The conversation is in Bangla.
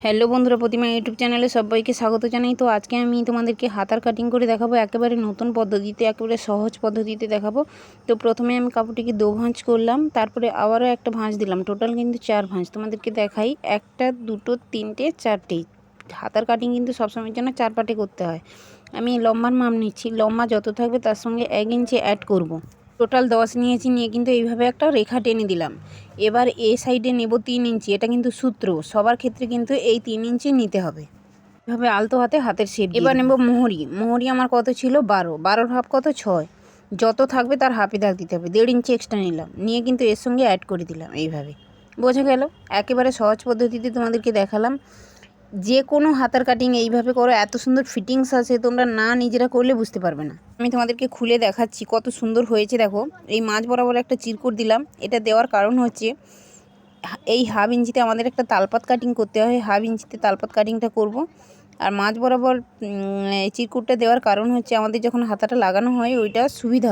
হ্যালো বন্ধুরা, প্রতিমা ইউটিউব চ্যানেলে সবাইকে স্বাগত জানাই। তো আজকে আমি তোমাদেরকে হাতার কাটিং করে দেখাবো, একেবারে নতুন পদ্ধতিতে, একেবারে সহজ পদ্ধতিতে দেখাবো। তো প্রথমে আমি কাপড়টিকে 2 ভাঁজ করলাম, তারপরে আবারও একটা ভাঁজ দিলাম, টোটাল কিন্তু 4 ভাঁজ। তোমাদেরকে দেখাই, 1টা 2টো 3টে 4টে। হাতার কাটিং কিন্তু সবসময়ের জন্য 4 পাটে করতে হয়। আমি লম্বার মাপ নিচ্ছি, লম্বা যত থাকবে তার সঙ্গে 1 ইঞ্চি অ্যাড করব। টোটাল 10 নিয়েছি, নিয়ে কিন্তু এইভাবে একটা রেখা টেনে দিলাম। এবার এ সাইডে নেব 3 ইঞ্চি, এটা কিন্তু সূত্র, সবার ক্ষেত্রে কিন্তু এই 3 ইঞ্চি নিতে হবে। এভাবে আলতো হাতে হাতের শেপ। এবার নেব মোহরি। মোহরি আমার কত ছিল 12, 12-র হাফ কত 6, যত থাকবে তার হাফে দাগ দিতে হবে। 1.5 ইঞ্চি এক্সট্রা নিলাম, নিয়ে কিন্তু এর সঙ্গে অ্যাড করে দিলাম। এইভাবে বোঝা গেল? একেবারে সহজ পদ্ধতিতে তোমাদেরকে দেখালাম। যে কোনো হাতার কাটিং এইভাবে করো, এত সুন্দর ফিটিংস আছে, তোমরা না নিজেরা করলে বুঝতে পারবে না। আমি তোমাদেরকে খুলে দেখাচ্ছি কত সুন্দর হয়েছে। দেখো, এই মাঝ বরাবর একটা চিরকুট দিলাম। এটা দেওয়ার কারণ হচ্ছে, এই হাফ ইঞ্চিতে আমাদের একটা তালপাত কাটিং করতে হয়, হাফ ইঞ্চিতে তালপাত কাটিংটা করব। আর মাঝ বরাবর চিরকুটটা দেওয়ার কারণ হচ্ছে, আমাদের যখন হাতাটা লাগানো হয় ওইটা সুবিধা